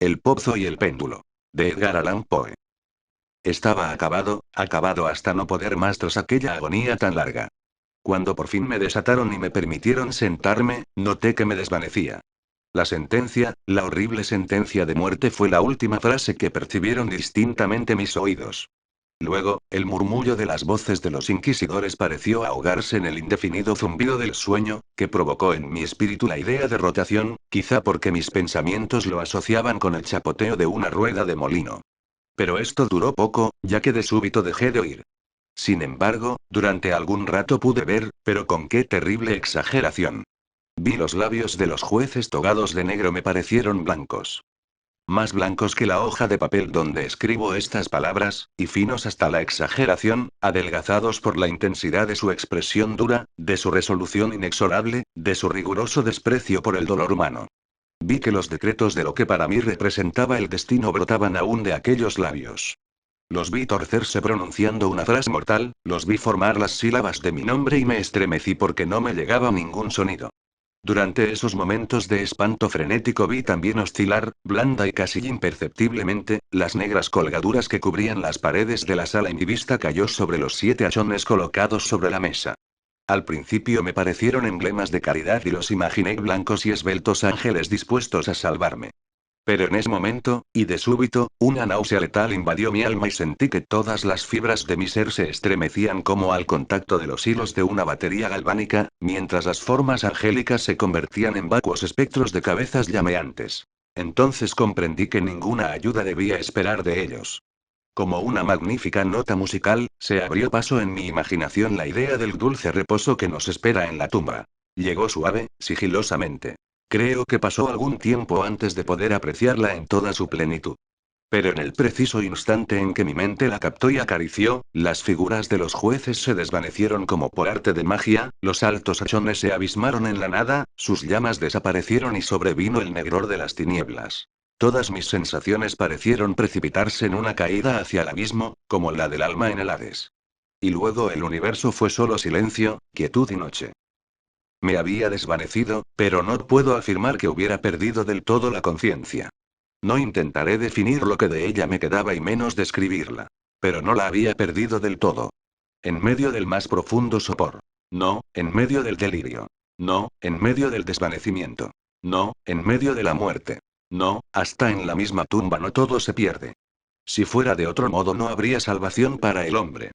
El pozo y el péndulo. De Edgar Allan Poe. Estaba acabado, acabado hasta no poder más tras aquella agonía tan larga. Cuando por fin me desataron y me permitieron sentarme, noté que me desvanecía. La sentencia, la horrible sentencia de muerte fue la última frase que percibieron distintamente mis oídos. Luego, el murmullo de las voces de los inquisidores pareció ahogarse en el indefinido zumbido del sueño, que provocó en mi espíritu la idea de rotación, quizá porque mis pensamientos lo asociaban con el chapoteo de una rueda de molino. Pero esto duró poco, ya que de súbito dejé de oír. Sin embargo, durante algún rato pude ver, pero con qué terrible exageración. Vi los labios de los jueces togados de negro me parecieron blancos. Más blancos que la hoja de papel donde escribo estas palabras, y finos hasta la exageración, adelgazados por la intensidad de su expresión dura, de su resolución inexorable, de su riguroso desprecio por el dolor humano. Vi que los decretos de lo que para mí representaba el destino brotaban aún de aquellos labios. Los vi torcerse pronunciando una frase mortal, los vi formar las sílabas de mi nombre y me estremecí porque no me llegaba ningún sonido. Durante esos momentos de espanto frenético vi también oscilar, blanda y casi imperceptiblemente, las negras colgaduras que cubrían las paredes de la sala y mi vista cayó sobre los 7 hachones colocados sobre la mesa. Al principio me parecieron emblemas de caridad y los imaginé blancos y esbeltos ángeles dispuestos a salvarme. Pero en ese momento, y de súbito, una náusea letal invadió mi alma y sentí que todas las fibras de mi ser se estremecían como al contacto de los hilos de una batería galvánica, mientras las formas angélicas se convertían en vacuos espectros de cabezas llameantes. Entonces comprendí que ninguna ayuda debía esperar de ellos. Como una magnífica nota musical, se abrió paso en mi imaginación la idea del dulce reposo que nos espera en la tumba. Llegó suave, sigilosamente. Creo que pasó algún tiempo antes de poder apreciarla en toda su plenitud. Pero en el preciso instante en que mi mente la captó y acarició, las figuras de los jueces se desvanecieron como por arte de magia, los altos hachones se abismaron en la nada, sus llamas desaparecieron y sobrevino el negror de las tinieblas. Todas mis sensaciones parecieron precipitarse en una caída hacia el abismo, como la del alma en el Hades. Y luego el universo fue solo silencio, quietud y noche. Me había desvanecido, pero no puedo afirmar que hubiera perdido del todo la conciencia. No intentaré definir lo que de ella me quedaba y menos describirla. Pero no la había perdido del todo. En medio del más profundo sopor. No, en medio del delirio. No, en medio del desvanecimiento. No, en medio de la muerte. No, hasta en la misma tumba no todo se pierde. Si fuera de otro modo no habría salvación para el hombre.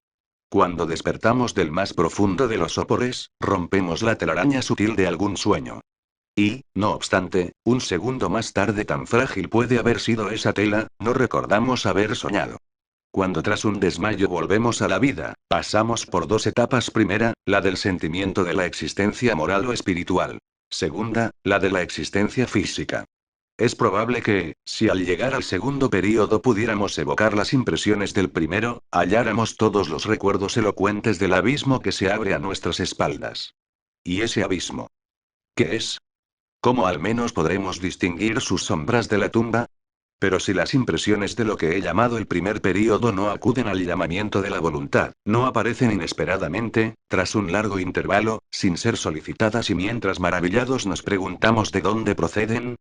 Cuando despertamos del más profundo de los sopores, rompemos la telaraña sutil de algún sueño. Y, no obstante, un segundo más tarde tan frágil puede haber sido esa tela, no recordamos haber soñado. Cuando tras un desmayo volvemos a la vida, pasamos por dos etapas. Primera, la del sentimiento de la existencia moral o espiritual. Segunda, la de la existencia física. Es probable que, si al llegar al segundo período pudiéramos evocar las impresiones del primero, halláramos todos los recuerdos elocuentes del abismo que se abre a nuestras espaldas. ¿Y ese abismo? ¿Qué es? ¿Cómo al menos podremos distinguir sus sombras de la tumba? Pero si las impresiones de lo que he llamado el primer período no acuden al llamamiento de la voluntad, no aparecen inesperadamente, tras un largo intervalo, sin ser solicitadas y mientras maravillados nos preguntamos de dónde proceden,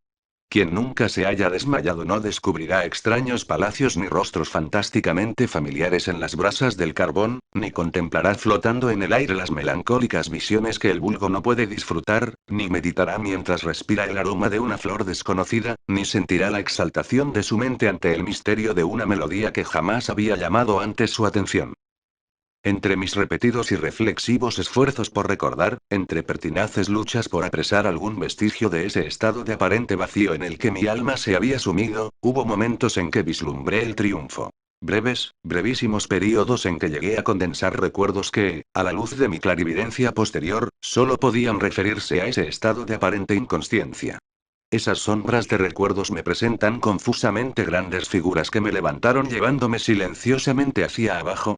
quien nunca se haya desmayado no descubrirá extraños palacios ni rostros fantásticamente familiares en las brasas del carbón, ni contemplará flotando en el aire las melancólicas visiones que el vulgo no puede disfrutar, ni meditará mientras respira el aroma de una flor desconocida, ni sentirá la exaltación de su mente ante el misterio de una melodía que jamás había llamado antes su atención. Entre mis repetidos y reflexivos esfuerzos por recordar, entre pertinaces luchas por apresar algún vestigio de ese estado de aparente vacío en el que mi alma se había sumido, hubo momentos en que vislumbré el triunfo. Breves, brevísimos períodos en que llegué a condensar recuerdos que, a la luz de mi clarividencia posterior, solo podían referirse a ese estado de aparente inconsciencia. Esas sombras de recuerdos me presentan confusamente grandes figuras que me levantaron llevándome silenciosamente hacia abajo,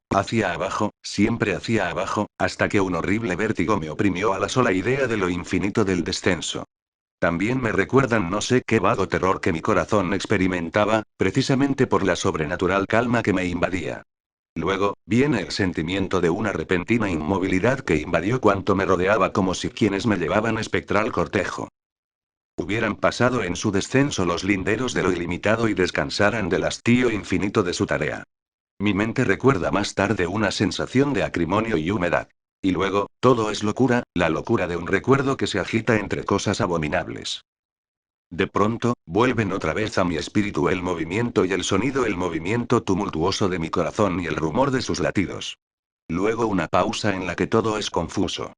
siempre hacia abajo, hasta que un horrible vértigo me oprimió a la sola idea de lo infinito del descenso. También me recuerdan no sé qué vago terror que mi corazón experimentaba, precisamente por la sobrenatural calma que me invadía. Luego, viene el sentimiento de una repentina inmovilidad que invadió cuanto me rodeaba como si quienes me llevaban espectral cortejo. Hubieran pasado en su descenso los linderos de lo ilimitado y descansaran del hastío infinito de su tarea. Mi mente recuerda más tarde una sensación de acrimonio y humedad. Y luego, todo es locura, la locura de un recuerdo que se agita entre cosas abominables. De pronto, vuelven otra vez a mi espíritu el movimiento y el sonido, el movimiento tumultuoso de mi corazón y el rumor de sus latidos. Luego una pausa en la que todo es confuso.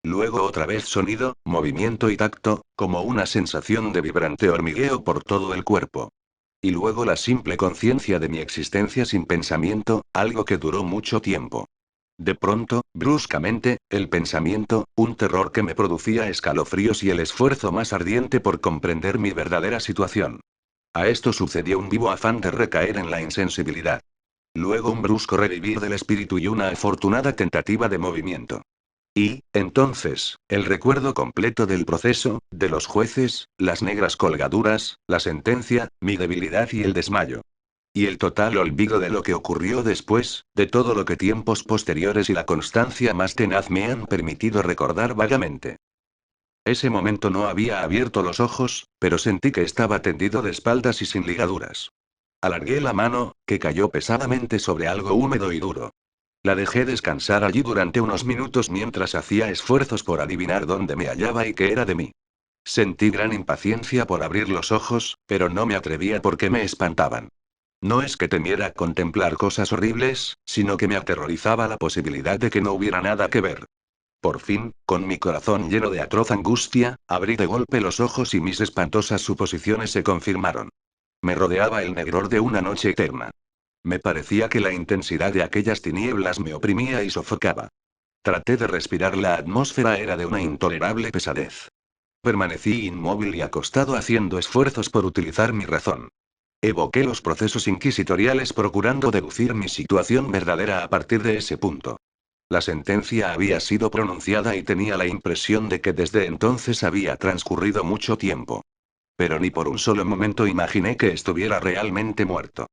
Luego otra vez sonido, movimiento y tacto, como una sensación de vibrante hormigueo por todo el cuerpo. Y luego la simple conciencia de mi existencia sin pensamiento, algo que duró mucho tiempo. De pronto, bruscamente, el pensamiento, un terror que me producía escalofríos y el esfuerzo más ardiente por comprender mi verdadera situación. A esto sucedió un vivo afán de recaer en la insensibilidad. Luego un brusco revivir del espíritu y una afortunada tentativa de movimiento. Y, entonces, el recuerdo completo del proceso, de los jueces, las negras colgaduras, la sentencia, mi debilidad y el desmayo. Y el total olvido de lo que ocurrió después, de todo lo que tiempos posteriores y la constancia más tenaz me han permitido recordar vagamente. Ese momento no había abierto los ojos, pero sentí que estaba tendido de espaldas y sin ligaduras. Alargué la mano, que cayó pesadamente sobre algo húmedo y duro. La dejé descansar allí durante unos minutos mientras hacía esfuerzos por adivinar dónde me hallaba y qué era de mí. Sentí gran impaciencia por abrir los ojos, pero no me atrevía porque me espantaban. No es que temiera contemplar cosas horribles, sino que me aterrorizaba la posibilidad de que no hubiera nada que ver. Por fin, con mi corazón lleno de atroz angustia, abrí de golpe los ojos y mis espantosas suposiciones se confirmaron. Me rodeaba el negror de una noche eterna. Me parecía que la intensidad de aquellas tinieblas me oprimía y sofocaba. Traté de respirar, la atmósfera era de una intolerable pesadez. Permanecí inmóvil y acostado haciendo esfuerzos por utilizar mi razón. Evoqué los procesos inquisitoriales procurando deducir mi situación verdadera a partir de ese punto. La sentencia había sido pronunciada y tenía la impresión de que desde entonces había transcurrido mucho tiempo. Pero ni por un solo momento imaginé que estuviera realmente muerto.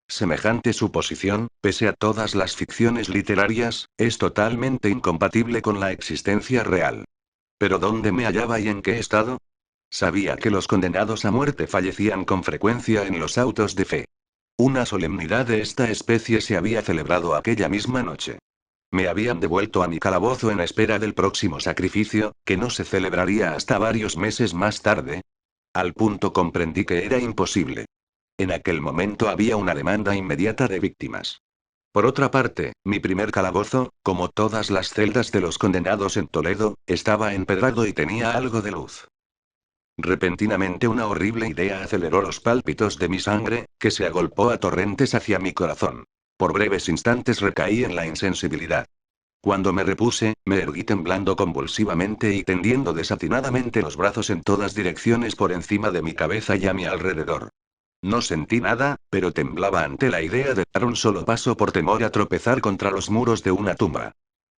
Semejante suposición, pese a todas las ficciones literarias, es totalmente incompatible con la existencia real. ¿Pero dónde me hallaba y en qué estado? Sabía que los condenados a muerte fallecían con frecuencia en los autos de fe. Una solemnidad de esta especie se había celebrado aquella misma noche. Me habían devuelto a mi calabozo en espera del próximo sacrificio, que no se celebraría hasta varios meses más tarde. Al punto comprendí que era imposible. En aquel momento había una demanda inmediata de víctimas. Por otra parte, mi primer calabozo, como todas las celdas de los condenados en Toledo, estaba empedrado y tenía algo de luz. Repentinamente una horrible idea aceleró los pálpitos de mi sangre, que se agolpó a torrentes hacia mi corazón. Por breves instantes recaí en la insensibilidad. Cuando me repuse, me erguí temblando convulsivamente y tendiendo desatinadamente los brazos en todas direcciones por encima de mi cabeza y a mi alrededor. No sentí nada, pero temblaba ante la idea de dar un solo paso por temor a tropezar contra los muros de una tumba.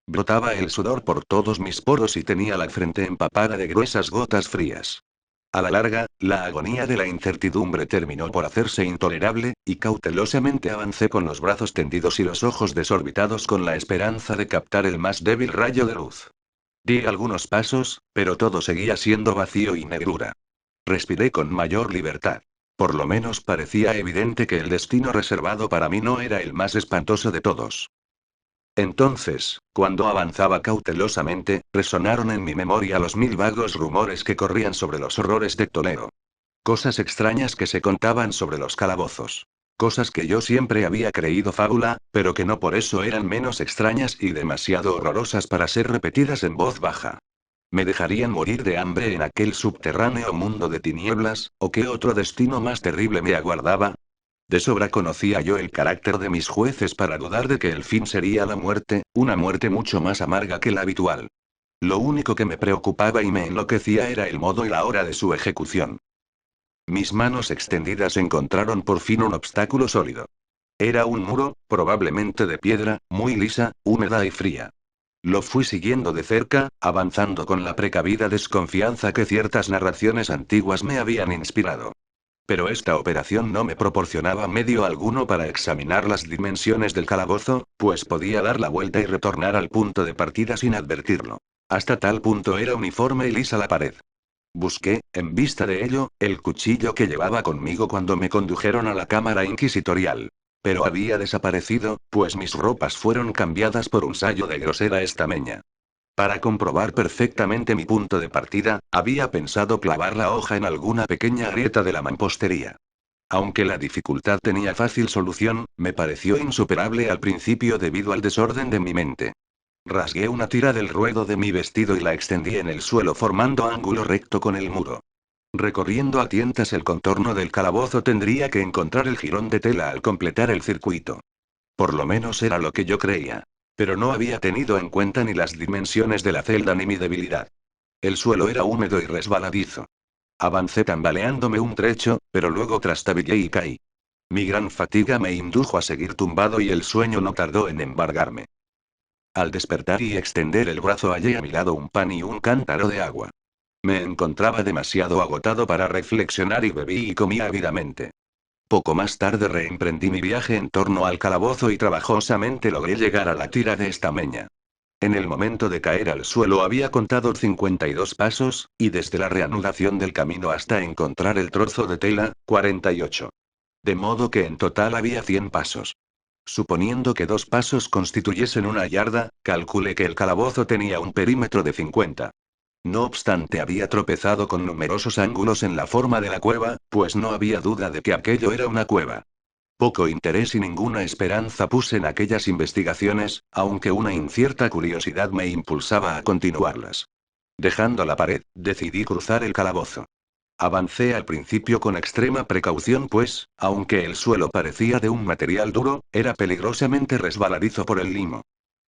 Brotaba el sudor por todos mis poros y tenía la frente empapada de gruesas gotas frías. A la larga, la agonía de la incertidumbre terminó por hacerse intolerable, y cautelosamente avancé con los brazos tendidos y los ojos desorbitados con la esperanza de captar el más débil rayo de luz. Di algunos pasos, pero todo seguía siendo vacío y negrura. Respiré con mayor libertad. Por lo menos parecía evidente que el destino reservado para mí no era el más espantoso de todos. Entonces, cuando avanzaba cautelosamente, resonaron en mi memoria los mil vagos rumores que corrían sobre los horrores de Toledo. Cosas extrañas que se contaban sobre los calabozos. Cosas que yo siempre había creído fábula, pero que no por eso eran menos extrañas y demasiado horrorosas para ser repetidas en voz baja. ¿Me dejarían morir de hambre en aquel subterráneo mundo de tinieblas, o qué otro destino más terrible me aguardaba? De sobra conocía yo el carácter de mis jueces para dudar de que el fin sería la muerte, una muerte mucho más amarga que la habitual. Lo único que me preocupaba y me enloquecía era el modo y la hora de su ejecución. Mis manos extendidas encontraron por fin un obstáculo sólido. Era un muro, probablemente de piedra, muy lisa, húmeda y fría. Lo fui siguiendo de cerca, avanzando con la precavida desconfianza que ciertas narraciones antiguas me habían inspirado. Pero esta operación no me proporcionaba medio alguno para examinar las dimensiones del calabozo, pues podía dar la vuelta y retornar al punto de partida sin advertirlo. Hasta tal punto era uniforme y lisa la pared. Busqué, en vista de ello, el cuchillo que llevaba conmigo cuando me condujeron a la cámara inquisitorial. Pero había desaparecido, pues mis ropas fueron cambiadas por un sayo de grosera estameña. Para comprobar perfectamente mi punto de partida, había pensado clavar la hoja en alguna pequeña grieta de la mampostería. Aunque la dificultad tenía fácil solución, me pareció insuperable al principio debido al desorden de mi mente. Rasgué una tira del ruedo de mi vestido y la extendí en el suelo formando ángulo recto con el muro. Recorriendo a tientas el contorno del calabozo tendría que encontrar el jirón de tela al completar el circuito. Por lo menos era lo que yo creía. Pero no había tenido en cuenta ni las dimensiones de la celda ni mi debilidad. El suelo era húmedo y resbaladizo. Avancé tambaleándome un trecho, pero luego trastabillé y caí. Mi gran fatiga me indujo a seguir tumbado y el sueño no tardó en embargarme. Al despertar y extender el brazo hallé a mi lado un pan y un cántaro de agua. Me encontraba demasiado agotado para reflexionar y bebí y comí ávidamente. Poco más tarde reemprendí mi viaje en torno al calabozo y trabajosamente logré llegar a la tira de estameña. En el momento de caer al suelo había contado 52 pasos, y desde la reanudación del camino hasta encontrar el trozo de tela, 48. De modo que en total había 100 pasos. Suponiendo que 2 pasos constituyesen una yarda, calculé que el calabozo tenía un perímetro de 50. No obstante, había tropezado con numerosos ángulos en la forma de la cueva, pues no había duda de que aquello era una cueva. Poco interés y ninguna esperanza puse en aquellas investigaciones, aunque una incierta curiosidad me impulsaba a continuarlas. Dejando la pared, decidí cruzar el calabozo. Avancé al principio con extrema precaución pues, aunque el suelo parecía de un material duro, era peligrosamente resbaladizo por el limo.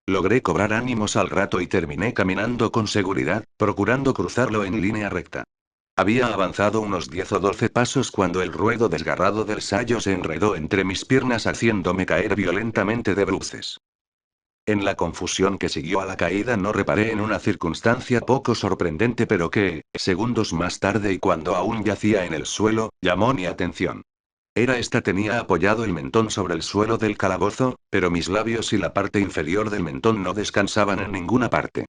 Logré cobrar ánimos al rato y terminé caminando con seguridad, procurando cruzarlo en línea recta. Había avanzado unos 10 o 12 pasos cuando el ruedo desgarrado del sayo se enredó entre mis piernas haciéndome caer violentamente de bruces. En la confusión que siguió a la caída no reparé en una circunstancia poco sorprendente pero que, segundos más tarde y cuando aún yacía en el suelo, llamó mi atención. Tenía apoyado el mentón sobre el suelo del calabozo, pero mis labios y la parte inferior del mentón no descansaban en ninguna parte.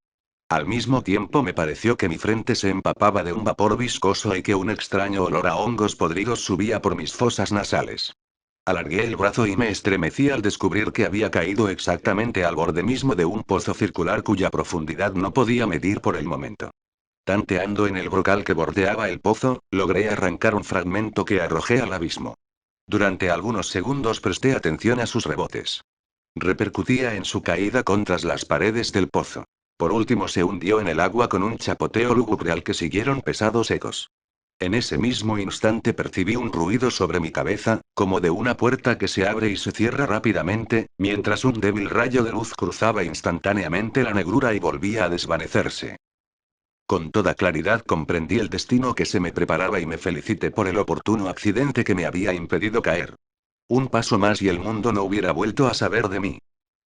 Al mismo tiempo me pareció que mi frente se empapaba de un vapor viscoso y que un extraño olor a hongos podridos subía por mis fosas nasales. Alargué el brazo y me estremecí al descubrir que había caído exactamente al borde mismo de un pozo circular cuya profundidad no podía medir por el momento. Tanteando en el brocal que bordeaba el pozo, logré arrancar un fragmento que arrojé al abismo. Durante algunos segundos presté atención a sus rebotes. Repercutía en su caída contra las paredes del pozo. Por último se hundió en el agua con un chapoteo lúgubre al que siguieron pesados ecos. En ese mismo instante percibí un ruido sobre mi cabeza, como de una puerta que se abre y se cierra rápidamente, mientras un débil rayo de luz cruzaba instantáneamente la negrura y volvía a desvanecerse. Con toda claridad comprendí el destino que se me preparaba y me felicité por el oportuno accidente que me había impedido caer. Un paso más y el mundo no hubiera vuelto a saber de mí.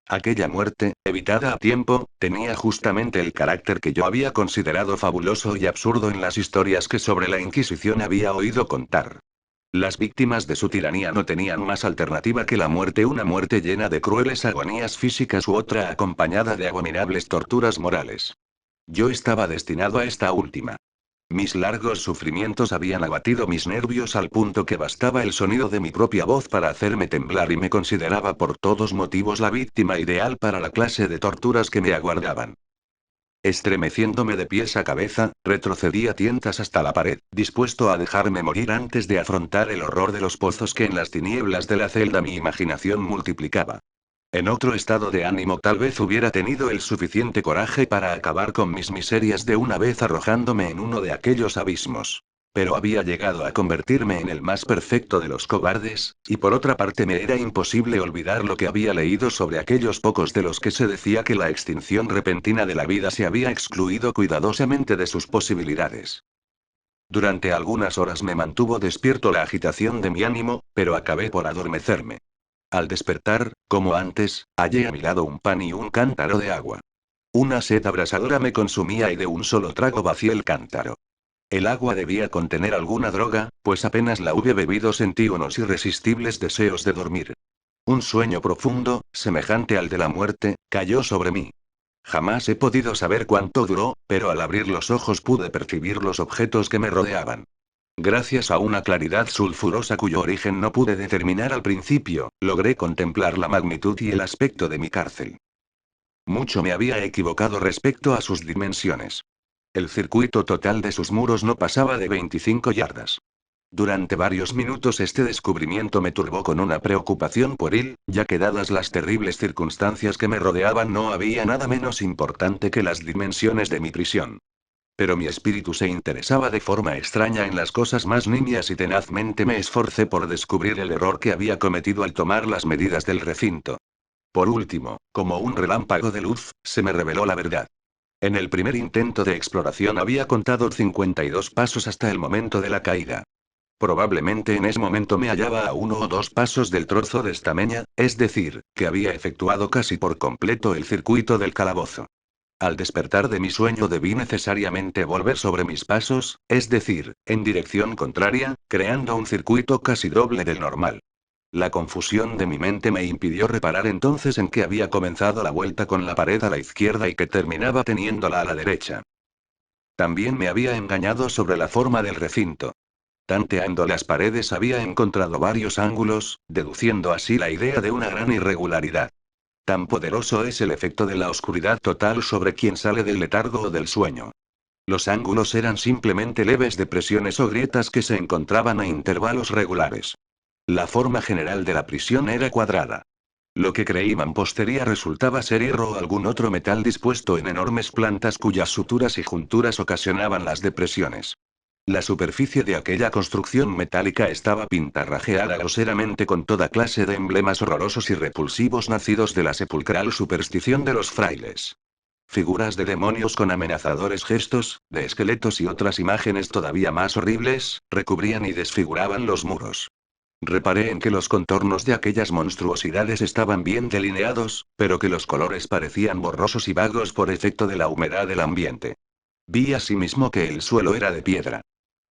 Aquella muerte, evitada a tiempo, tenía justamente el carácter que yo había considerado fabuloso y absurdo en las historias que sobre la Inquisición había oído contar. Las víctimas de su tiranía no tenían más alternativa que la muerte, una muerte llena de crueles agonías físicas u otra acompañada de abominables torturas morales. Yo estaba destinado a esta última. Mis largos sufrimientos habían abatido mis nervios al punto que bastaba el sonido de mi propia voz para hacerme temblar y me consideraba por todos motivos la víctima ideal para la clase de torturas que me aguardaban. Estremeciéndome de pies a cabeza, retrocedí a tientas hasta la pared, dispuesto a dejarme morir antes de afrontar el horror de los pozos que en las tinieblas de la celda mi imaginación multiplicaba. En otro estado de ánimo tal vez hubiera tenido el suficiente coraje para acabar con mis miserias de una vez arrojándome en uno de aquellos abismos. Pero había llegado a convertirme en el más perfecto de los cobardes, y por otra parte me era imposible olvidar lo que había leído sobre aquellos pocos de los que se decía que la extinción repentina de la vida se había excluido cuidadosamente de sus posibilidades. Durante algunas horas me mantuvo despierto la agitación de mi ánimo, pero acabé por adormecerme. Al despertar, como antes, hallé a mi lado un pan y un cántaro de agua. Una sed abrasadora me consumía y de un solo trago vacié el cántaro. El agua debía contener alguna droga, pues apenas la hube bebido sentí unos irresistibles deseos de dormir. Un sueño profundo, semejante al de la muerte, cayó sobre mí. Jamás he podido saber cuánto duró, pero al abrir los ojos pude percibir los objetos que me rodeaban. Gracias a una claridad sulfurosa cuyo origen no pude determinar al principio, logré contemplar la magnitud y el aspecto de mi cárcel. Mucho me había equivocado respecto a sus dimensiones. El circuito total de sus muros no pasaba de 25 yardas. Durante varios minutos este descubrimiento me turbó con una preocupación pueril, ya que dadas las terribles circunstancias que me rodeaban no había nada menos importante que las dimensiones de mi prisión. Pero mi espíritu se interesaba de forma extraña en las cosas más nimias y tenazmente me esforcé por descubrir el error que había cometido al tomar las medidas del recinto. Por último, como un relámpago de luz, se me reveló la verdad. En el primer intento de exploración había contado 52 pasos hasta el momento de la caída. Probablemente en ese momento me hallaba a 1 o 2 pasos del trozo de estameña, es decir, que había efectuado casi por completo el circuito del calabozo. Al despertar de mi sueño debí necesariamente volver sobre mis pasos, es decir, en dirección contraria, creando un circuito casi doble del normal. La confusión de mi mente me impidió reparar entonces en que había comenzado la vuelta con la pared a la izquierda y que terminaba teniéndola a la derecha. También me había engañado sobre la forma del recinto. Tanteando las paredes había encontrado varios ángulos, deduciendo así la idea de una gran irregularidad. Tan poderoso es el efecto de la oscuridad total sobre quien sale del letargo o del sueño. Los ángulos eran simplemente leves depresiones o grietas que se encontraban a intervalos regulares. La forma general de la prisión era cuadrada. Lo que creí mampostería resultaba ser hierro o algún otro metal dispuesto en enormes plantas cuyas suturas y junturas ocasionaban las depresiones. La superficie de aquella construcción metálica estaba pintarrajeada groseramente con toda clase de emblemas horrorosos y repulsivos nacidos de la sepulcral superstición de los frailes. Figuras de demonios con amenazadores gestos, de esqueletos y otras imágenes todavía más horribles, recubrían y desfiguraban los muros. Reparé en que los contornos de aquellas monstruosidades estaban bien delineados, pero que los colores parecían borrosos y vagos por efecto de la humedad del ambiente. Vi asimismo que el suelo era de piedra.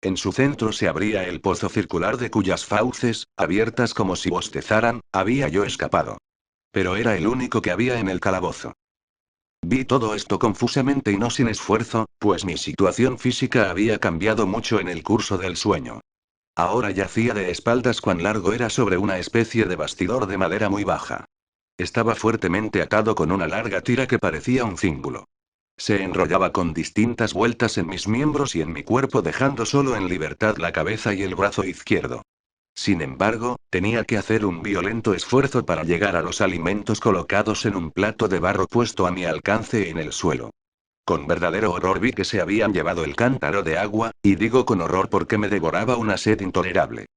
En su centro se abría el pozo circular de cuyas fauces, abiertas como si bostezaran, había yo escapado. Pero era el único que había en el calabozo. Vi todo esto confusamente y no sin esfuerzo, pues mi situación física había cambiado mucho en el curso del sueño. Ahora yacía de espaldas cuán largo era sobre una especie de bastidor de madera muy baja. Estaba fuertemente atado con una larga tira que parecía un cíngulo. Se enrollaba con distintas vueltas en mis miembros y en mi cuerpo dejando solo en libertad la cabeza y el brazo izquierdo. Sin embargo, tenía que hacer un violento esfuerzo para llegar a los alimentos colocados en un plato de barro puesto a mi alcance en el suelo. Con verdadero horror vi que se habían llevado el cántaro de agua, y digo con horror porque me devoraba una sed intolerable.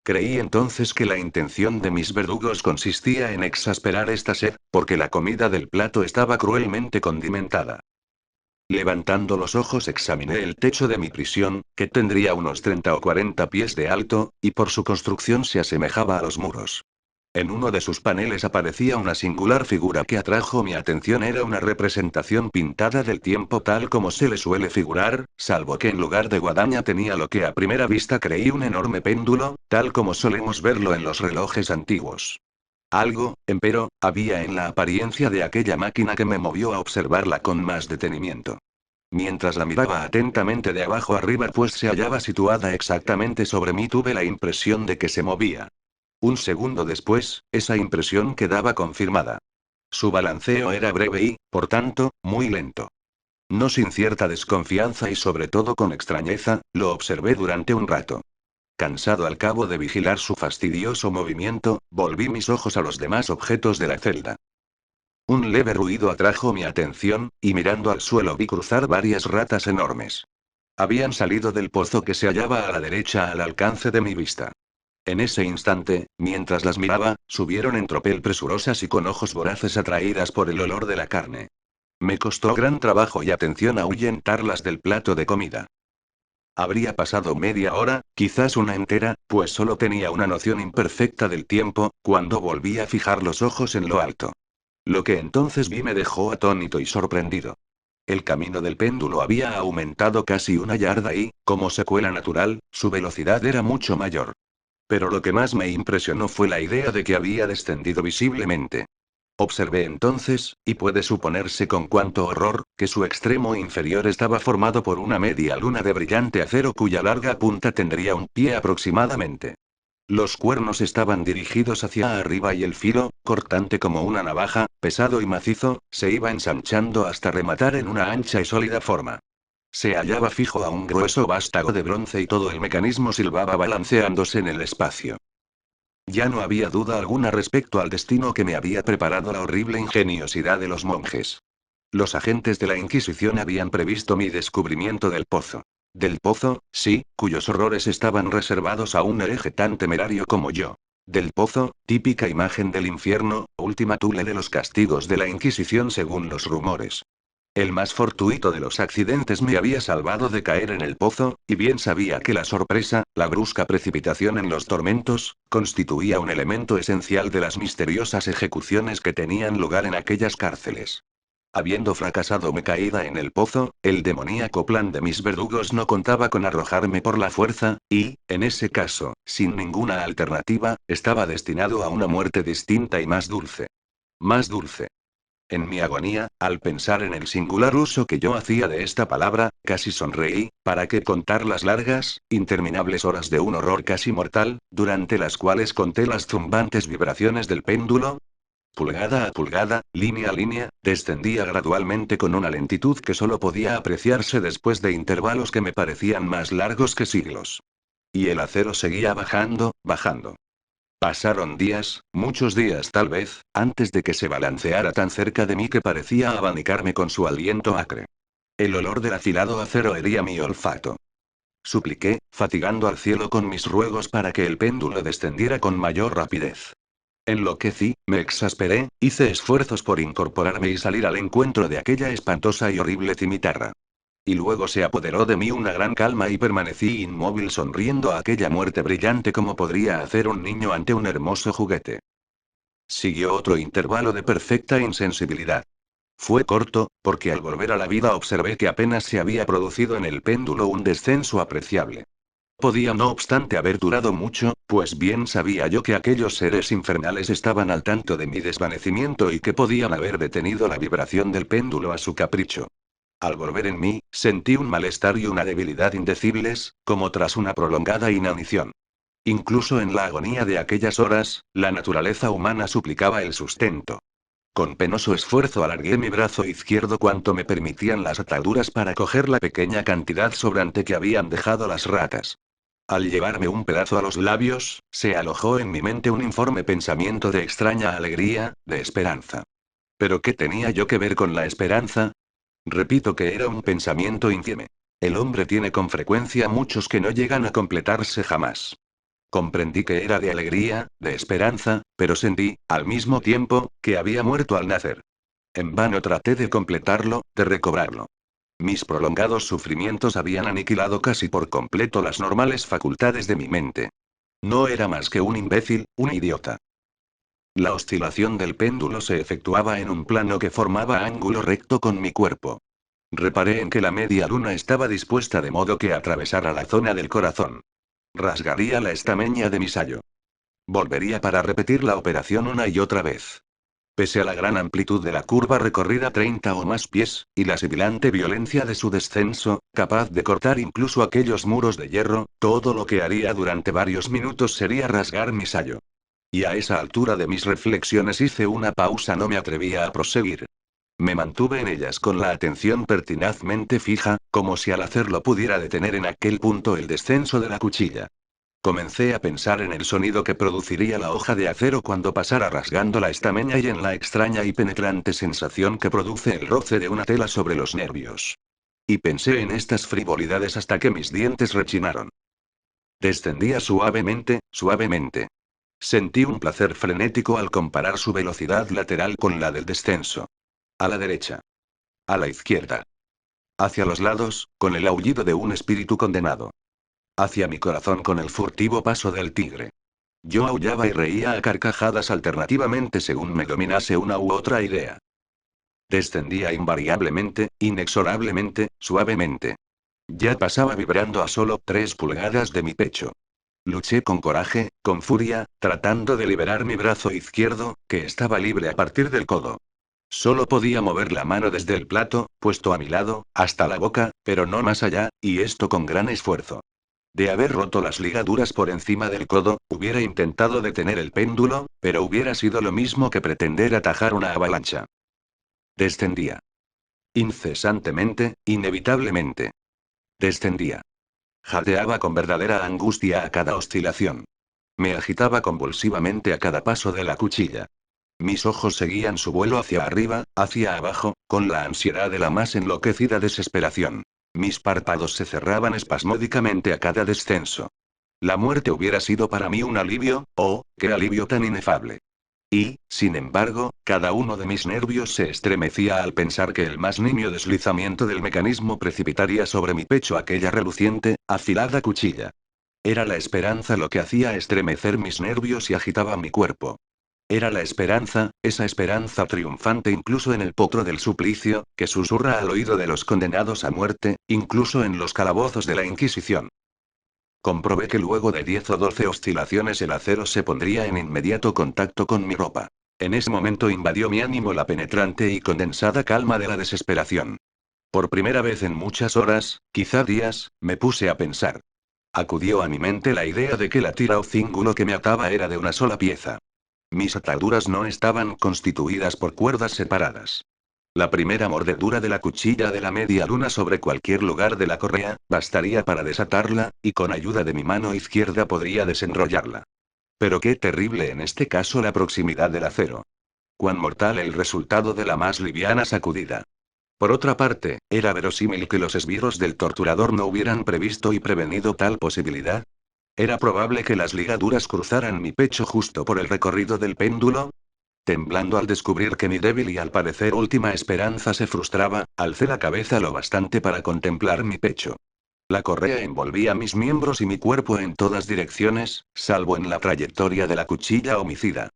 Creí entonces que la intención de mis verdugos consistía en exasperar esta sed, porque la comida del plato estaba cruelmente condimentada. Levantando los ojos examiné el techo de mi prisión, que tendría unos 30 o 40 pies de alto, y por su construcción se asemejaba a los muros. En uno de sus paneles aparecía una singular figura que atrajo mi atención. Era una representación pintada del tiempo tal como se le suele figurar, salvo que en lugar de guadaña tenía lo que a primera vista creí un enorme péndulo, tal como solemos verlo en los relojes antiguos. Algo, empero, había en la apariencia de aquella máquina que me movió a observarla con más detenimiento. Mientras la miraba atentamente de abajo arriba, pues se hallaba situada exactamente sobre mí, tuve la impresión de que se movía. Un segundo después, esa impresión quedaba confirmada. Su balanceo era breve y, por tanto, muy lento. No sin cierta desconfianza y sobre todo con extrañeza, lo observé durante un rato. Cansado al cabo de vigilar su fastidioso movimiento, volví mis ojos a los demás objetos de la celda. Un leve ruido atrajo mi atención, y mirando al suelo vi cruzar varias ratas enormes. Habían salido del pozo que se hallaba a la derecha al alcance de mi vista. En ese instante, mientras las miraba, subieron en tropel presurosas y con ojos voraces atraídas por el olor de la carne. Me costó gran trabajo y atención ahuyentarlas del plato de comida. Habría pasado media hora, quizás una entera, pues solo tenía una noción imperfecta del tiempo, cuando volví a fijar los ojos en lo alto. Lo que entonces vi me dejó atónito y sorprendido. El camino del péndulo había aumentado casi 1 yarda y, como secuela natural, su velocidad era mucho mayor. Pero lo que más me impresionó fue la idea de que había descendido visiblemente. Observé entonces, y puede suponerse con cuánto horror, que su extremo inferior estaba formado por una media luna de brillante acero cuya larga punta tendría un pie aproximadamente. Los cuernos estaban dirigidos hacia arriba y el filo, cortante como una navaja, pesado y macizo, se iba ensanchando hasta rematar en una ancha y sólida forma. Se hallaba fijo a un grueso vástago de bronce y todo el mecanismo silbaba balanceándose en el espacio. Ya no había duda alguna respecto al destino que me había preparado la horrible ingeniosidad de los monjes. Los agentes de la Inquisición habían previsto mi descubrimiento del pozo. Del pozo, sí, cuyos horrores estaban reservados a un hereje tan temerario como yo. Del pozo, típica imagen del infierno, última tule de los castigos de la Inquisición según los rumores. El más fortuito de los accidentes me había salvado de caer en el pozo, y bien sabía que la sorpresa, la brusca precipitación en los tormentos, constituía un elemento esencial de las misteriosas ejecuciones que tenían lugar en aquellas cárceles. Habiendo fracasado mi caída en el pozo, el demoníaco plan de mis verdugos no contaba con arrojarme por la fuerza, y, en ese caso, sin ninguna alternativa, estaba destinado a una muerte distinta y más dulce. Más dulce. En mi agonía, al pensar en el singular uso que yo hacía de esta palabra, casi sonreí, ¿para qué contar las largas, interminables horas de un horror casi mortal, durante las cuales conté las zumbantes vibraciones del péndulo? Pulgada a pulgada, línea a línea, descendía gradualmente con una lentitud que solo podía apreciarse después de intervalos que me parecían más largos que siglos. Y el acero seguía bajando, bajando. Pasaron días, muchos días tal vez, antes de que se balanceara tan cerca de mí que parecía abanicarme con su aliento acre. El olor del afilado acero hería mi olfato. Supliqué, fatigando al cielo con mis ruegos para que el péndulo descendiera con mayor rapidez. Enloquecí, me exasperé, hice esfuerzos por incorporarme y salir al encuentro de aquella espantosa y horrible cimitarra. Y luego se apoderó de mí una gran calma y permanecí inmóvil sonriendo a aquella muerte brillante como podría hacer un niño ante un hermoso juguete. Siguió otro intervalo de perfecta insensibilidad. Fue corto, porque al volver a la vida observé que apenas se había producido en el péndulo un descenso apreciable. Podía no obstante haber durado mucho, pues bien sabía yo que aquellos seres infernales estaban al tanto de mi desvanecimiento y que podían haber detenido la vibración del péndulo a su capricho. Al volver en mí, sentí un malestar y una debilidad indecibles, como tras una prolongada inanición. Incluso en la agonía de aquellas horas, la naturaleza humana suplicaba el sustento. Con penoso esfuerzo alargué mi brazo izquierdo cuanto me permitían las ataduras para coger la pequeña cantidad sobrante que habían dejado las ratas. Al llevarme un pedazo a los labios, se alojó en mi mente un informe pensamiento de extraña alegría, de esperanza. ¿Pero qué tenía yo que ver con la esperanza? Repito que era un pensamiento infieme. El hombre tiene con frecuencia muchos que no llegan a completarse jamás. Comprendí que era de alegría, de esperanza, pero sentí, al mismo tiempo, que había muerto al nacer. En vano traté de completarlo, de recobrarlo. Mis prolongados sufrimientos habían aniquilado casi por completo las normales facultades de mi mente. No era más que un imbécil, un idiota. La oscilación del péndulo se efectuaba en un plano que formaba ángulo recto con mi cuerpo. Reparé en que la media luna estaba dispuesta de modo que atravesara la zona del corazón. Rasgaría la estameña de mi sayo. Volvería para repetir la operación una y otra vez. Pese a la gran amplitud de la curva recorrida 30 o más pies, y la sibilante violencia de su descenso, capaz de cortar incluso aquellos muros de hierro, todo lo que haría durante varios minutos sería rasgar mi sayo. Y a esa altura de mis reflexiones hice una pausa, no me atrevía a proseguir. Me mantuve en ellas con la atención pertinazmente fija, como si al hacerlo pudiera detener en aquel punto el descenso de la cuchilla. Comencé a pensar en el sonido que produciría la hoja de acero cuando pasara rasgando la estameña y en la extraña y penetrante sensación que produce el roce de una tela sobre los nervios. Y pensé en estas frivolidades hasta que mis dientes rechinaron. Descendía suavemente, suavemente. Sentí un placer frenético al comparar su velocidad lateral con la del descenso. A la derecha. A la izquierda. Hacia los lados, con el aullido de un espíritu condenado. Hacia mi corazón con el furtivo paso del tigre. Yo aullaba y reía a carcajadas alternativamente según me dominase una u otra idea. Descendía invariablemente, inexorablemente, suavemente. Ya pasaba vibrando a solo 3 pulgadas de mi pecho. Luché con coraje, con furia, tratando de liberar mi brazo izquierdo, que estaba libre a partir del codo. Solo podía mover la mano desde el plato, puesto a mi lado, hasta la boca, pero no más allá, y esto con gran esfuerzo. De haber roto las ligaduras por encima del codo, hubiera intentado detener el péndulo, pero hubiera sido lo mismo que pretender atajar una avalancha. Descendía. Incesantemente, inevitablemente. Descendía. Jadeaba con verdadera angustia a cada oscilación. Me agitaba convulsivamente a cada paso de la cuchilla. Mis ojos seguían su vuelo hacia arriba, hacia abajo, con la ansiedad de la más enloquecida desesperación. Mis párpados se cerraban espasmódicamente a cada descenso. La muerte hubiera sido para mí un alivio, oh, qué alivio tan inefable. Y, sin embargo, cada uno de mis nervios se estremecía al pensar que el más nimio deslizamiento del mecanismo precipitaría sobre mi pecho aquella reluciente, afilada cuchilla. Era la esperanza lo que hacía estremecer mis nervios y agitaba mi cuerpo. Era la esperanza, esa esperanza triunfante incluso en el potro del suplicio, que susurra al oído de los condenados a muerte, incluso en los calabozos de la Inquisición. Comprobé que luego de 10 o 12 oscilaciones el acero se pondría en inmediato contacto con mi ropa. En ese momento invadió mi ánimo la penetrante y condensada calma de la desesperación. Por primera vez en muchas horas, quizá días, me puse a pensar. Acudió a mi mente la idea de que la tira o cíngulo que me ataba era de una sola pieza. Mis ataduras no estaban constituidas por cuerdas separadas. La primera mordedura de la cuchilla de la media luna sobre cualquier lugar de la correa, bastaría para desatarla, y con ayuda de mi mano izquierda podría desenrollarla. Pero qué terrible en este caso la proximidad del acero. Cuán mortal el resultado de la más liviana sacudida. Por otra parte, ¿era verosímil que los esbirros del torturador no hubieran previsto y prevenido tal posibilidad? ¿Era probable que las ligaduras cruzaran mi pecho justo por el recorrido del péndulo? Temblando al descubrir que mi débil y al parecer última esperanza se frustraba, alcé la cabeza lo bastante para contemplar mi pecho. La correa envolvía mis miembros y mi cuerpo en todas direcciones, salvo en la trayectoria de la cuchilla homicida.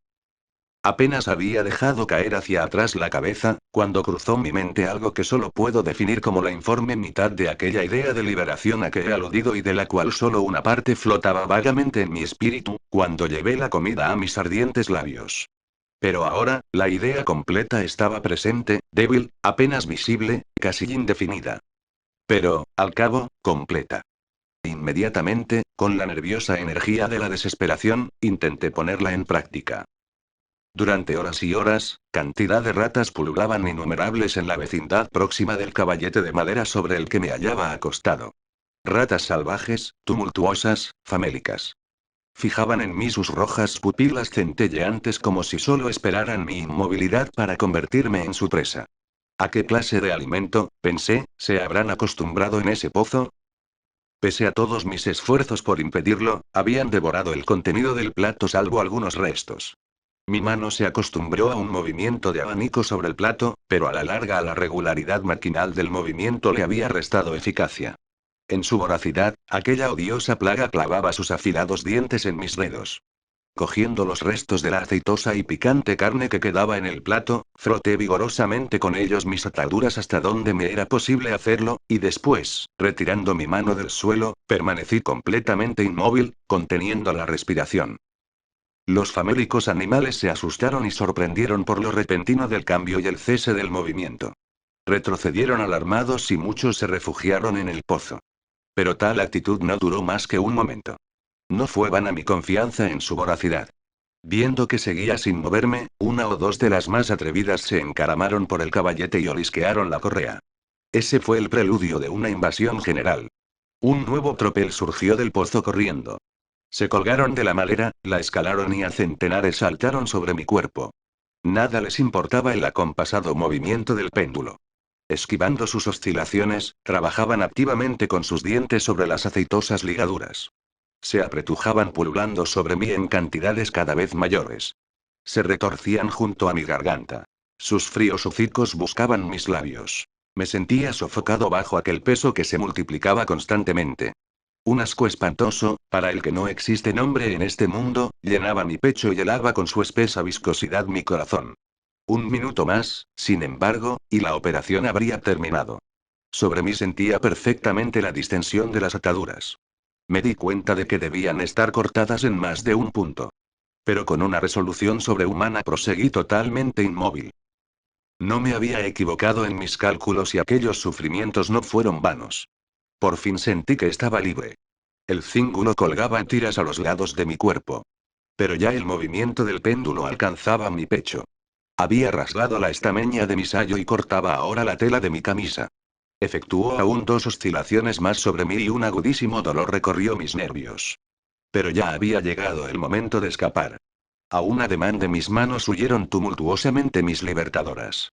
Apenas había dejado caer hacia atrás la cabeza, cuando cruzó mi mente algo que solo puedo definir como la informe mitad de aquella idea de liberación a que he aludido y de la cual solo una parte flotaba vagamente en mi espíritu, cuando llevé la comida a mis ardientes labios. Pero ahora, la idea completa estaba presente, débil, apenas visible, casi indefinida. Pero, al cabo, completa. Inmediatamente, con la nerviosa energía de la desesperación, intenté ponerla en práctica. Durante horas y horas, cantidad de ratas pululaban innumerables en la vecindad próxima del caballete de madera sobre el que me hallaba acostado. Ratas salvajes, tumultuosas, famélicas. Fijaban en mí sus rojas pupilas centelleantes como si solo esperaran mi inmovilidad para convertirme en su presa. ¿A qué clase de alimento, pensé, se habrán acostumbrado en ese pozo? Pese a todos mis esfuerzos por impedirlo, habían devorado el contenido del plato salvo algunos restos. Mi mano se acostumbró a un movimiento de abanico sobre el plato, pero a la larga la regularidad maquinal del movimiento le había restado eficacia. En su voracidad, aquella odiosa plaga clavaba sus afilados dientes en mis dedos. Cogiendo los restos de la aceitosa y picante carne que quedaba en el plato, froté vigorosamente con ellos mis ataduras hasta donde me era posible hacerlo, y después, retirando mi mano del suelo, permanecí completamente inmóvil, conteniendo la respiración. Los famélicos animales se asustaron y sorprendieron por lo repentino del cambio y el cese del movimiento. Retrocedieron alarmados y muchos se refugiaron en el pozo. Pero tal actitud no duró más que un momento. No fue vana mi confianza en su voracidad. Viendo que seguía sin moverme, una o dos de las más atrevidas se encaramaron por el caballete y olisquearon la correa. Ese fue el preludio de una invasión general. Un nuevo tropel surgió del pozo corriendo. Se colgaron de la madera, la escalaron y a centenares saltaron sobre mi cuerpo. Nada les importaba el acompasado movimiento del péndulo. Esquivando sus oscilaciones, trabajaban activamente con sus dientes sobre las aceitosas ligaduras. Se apretujaban pululando sobre mí en cantidades cada vez mayores. Se retorcían junto a mi garganta. Sus fríos hocicos buscaban mis labios. Me sentía sofocado bajo aquel peso que se multiplicaba constantemente. Un asco espantoso, para el que no existe nombre en este mundo, llenaba mi pecho y helaba con su espesa viscosidad mi corazón. Un minuto más, sin embargo, y la operación habría terminado. Sobre mí sentía perfectamente la distensión de las ataduras. Me di cuenta de que debían estar cortadas en más de un punto. Pero con una resolución sobrehumana proseguí totalmente inmóvil. No me había equivocado en mis cálculos y aquellos sufrimientos no fueron vanos. Por fin sentí que estaba libre. El cíngulo colgaba en tiras a los lados de mi cuerpo. Pero ya el movimiento del péndulo alcanzaba mi pecho. Había rasgado la estameña de mi sayo y cortaba ahora la tela de mi camisa. Efectuó aún 2 oscilaciones más sobre mí y un agudísimo dolor recorrió mis nervios. Pero ya había llegado el momento de escapar. A un ademán de mis manos huyeron tumultuosamente mis libertadoras.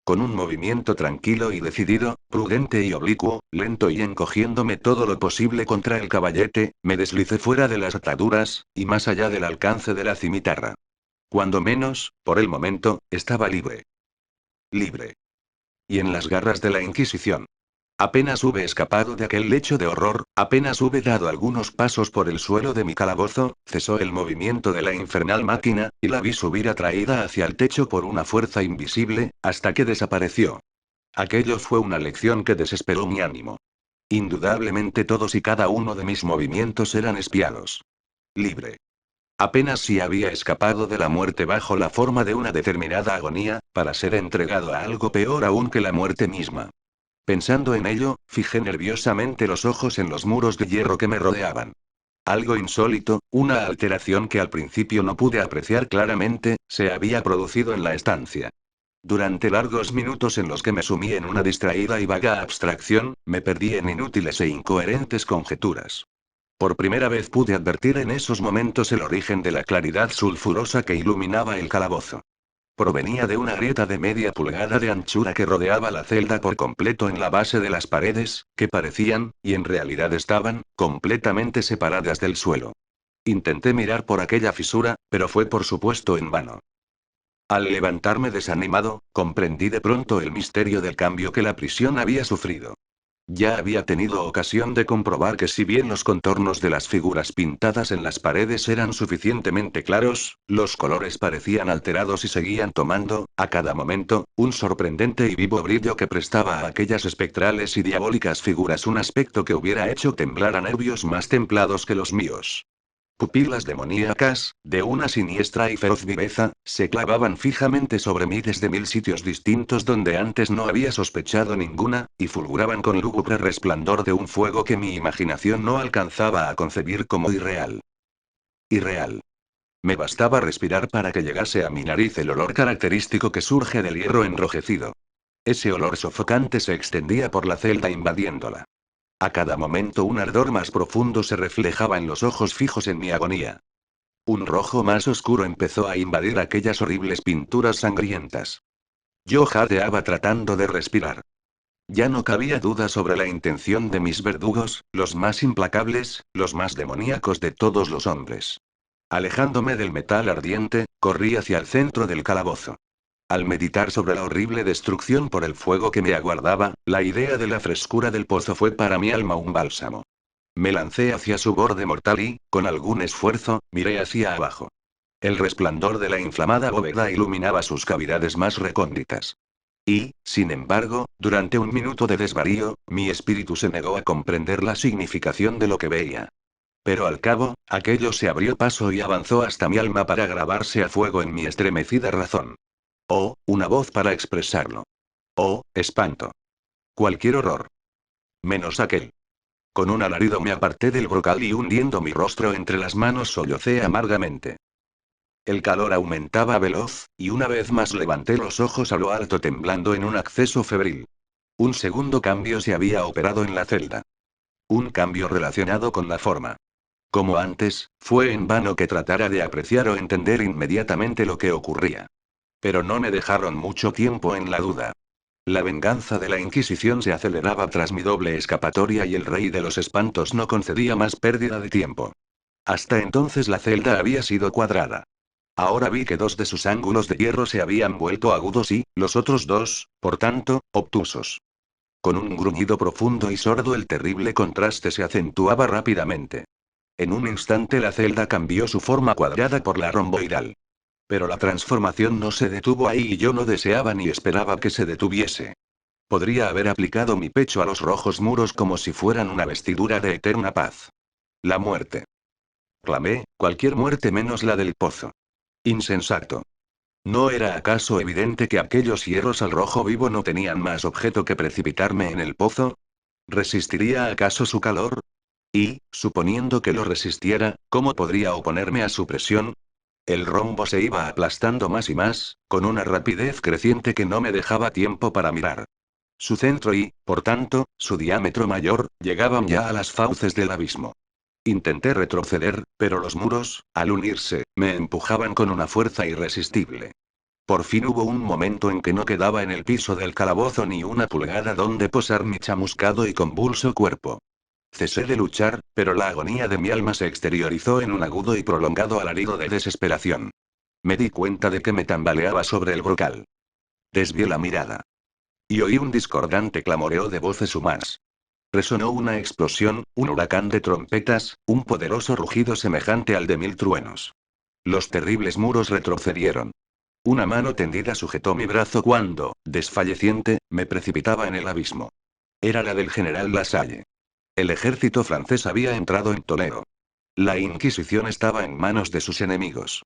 Con un movimiento tranquilo y decidido, prudente y oblicuo, lento y encogiéndome todo lo posible contra el caballete, me deslicé fuera de las ataduras, y más allá del alcance de la cimitarra. Cuando menos, por el momento, estaba libre. Libre. Y en las garras de la Inquisición. Apenas hube escapado de aquel lecho de horror, apenas hube dado algunos pasos por el suelo de mi calabozo, cesó el movimiento de la infernal máquina, y la vi subir atraída hacia el techo por una fuerza invisible, hasta que desapareció. Aquello fue una lección que desesperó mi ánimo. Indudablemente todos y cada uno de mis movimientos eran espiados. Libre. Apenas si había escapado de la muerte bajo la forma de una determinada agonía, para ser entregado a algo peor aún que la muerte misma. Pensando en ello, fijé nerviosamente los ojos en los muros de hierro que me rodeaban. Algo insólito, una alteración que al principio no pude apreciar claramente, se había producido en la estancia. Durante largos minutos en los que me sumí en una distraída y vaga abstracción, me perdí en inútiles e incoherentes conjeturas. Por primera vez pude advertir en esos momentos el origen de la claridad sulfurosa que iluminaba el calabozo. Provenía de una grieta de media pulgada de anchura que rodeaba la celda por completo en la base de las paredes, que parecían, y en realidad estaban, completamente separadas del suelo. Intenté mirar por aquella fisura, pero fue por supuesto en vano. Al levantarme desanimado, comprendí de pronto el misterio del cambio que la prisión había sufrido. Ya había tenido ocasión de comprobar que si bien los contornos de las figuras pintadas en las paredes eran suficientemente claros, los colores parecían alterados y seguían tomando, a cada momento, un sorprendente y vivo brillo que prestaba a aquellas espectrales y diabólicas figuras un aspecto que hubiera hecho temblar a nervios más templados que los míos. Pupilas demoníacas, de una siniestra y feroz viveza, se clavaban fijamente sobre mí desde 1000 sitios distintos donde antes no había sospechado ninguna, y fulguraban con lúgubre resplandor de un fuego que mi imaginación no alcanzaba a concebir como irreal. Irreal. Me bastaba respirar para que llegase a mi nariz el olor característico que surge del hierro enrojecido. Ese olor sofocante se extendía por la celda invadiéndola. A cada momento un ardor más profundo se reflejaba en los ojos fijos en mi agonía. Un rojo más oscuro empezó a invadir aquellas horribles pinturas sangrientas. Yo jadeaba tratando de respirar. Ya no cabía duda sobre la intención de mis verdugos, los más implacables, los más demoníacos de todos los hombres. Alejándome del metal ardiente, corrí hacia el centro del calabozo. Al meditar sobre la horrible destrucción por el fuego que me aguardaba, la idea de la frescura del pozo fue para mi alma un bálsamo. Me lancé hacia su borde mortal y, con algún esfuerzo, miré hacia abajo. El resplandor de la inflamada bóveda iluminaba sus cavidades más recónditas. Y, sin embargo, durante un minuto de desvarío, mi espíritu se negó a comprender la significación de lo que veía. Pero al cabo, aquello se abrió paso y avanzó hasta mi alma para grabarse a fuego en mi estremecida razón. Oh, una voz para expresarlo. Oh, espanto. Cualquier horror. Menos aquel. Con un alarido me aparté del brocal y hundiendo mi rostro entre las manos sollocé amargamente. El calor aumentaba veloz, y una vez más levanté los ojos a lo alto temblando en un acceso febril. Un segundo cambio se había operado en la celda. Un cambio relacionado con la forma. Como antes, fue en vano que tratara de apreciar o entender inmediatamente lo que ocurría. Pero no me dejaron mucho tiempo en la duda. La venganza de la Inquisición se aceleraba tras mi doble escapatoria y el rey de los espantos no concedía más pérdida de tiempo. Hasta entonces la celda había sido cuadrada. Ahora vi que 2 de sus ángulos de hierro se habían vuelto agudos y, los otros 2, por tanto, obtusos. Con un gruñido profundo y sordo el terrible contraste se acentuaba rápidamente. En un instante la celda cambió su forma cuadrada por la romboidal. Pero la transformación no se detuvo ahí y yo no deseaba ni esperaba que se detuviese. Podría haber aplicado mi pecho a los rojos muros como si fueran una vestidura de eterna paz. La muerte. Clamé, cualquier muerte menos la del pozo. Insensato. ¿No era acaso evidente que aquellos hierros al rojo vivo no tenían más objeto que precipitarme en el pozo? ¿Resistiría acaso su calor? Y, suponiendo que lo resistiera, ¿cómo podría oponerme a su presión? El rombo se iba aplastando más y más, con una rapidez creciente que no me dejaba tiempo para mirar. Su centro y, por tanto, su diámetro mayor, llegaban ya a las fauces del abismo. Intenté retroceder, pero los muros, al unirse, me empujaban con una fuerza irresistible. Por fin hubo un momento en que no quedaba en el piso del calabozo ni una pulgada donde posar mi chamuscado y convulso cuerpo. Cesé de luchar, pero la agonía de mi alma se exteriorizó en un agudo y prolongado alarido de desesperación. Me di cuenta de que me tambaleaba sobre el brocal. Desvié la mirada. Y oí un discordante clamoreo de voces humanas. Resonó una explosión, un huracán de trompetas, un poderoso rugido semejante al de mil truenos. Los terribles muros retrocedieron. Una mano tendida sujetó mi brazo cuando, desfalleciente, me precipitaba en el abismo. Era la del general Lasalle. El ejército francés había entrado en Toledo. La Inquisición estaba en manos de sus enemigos.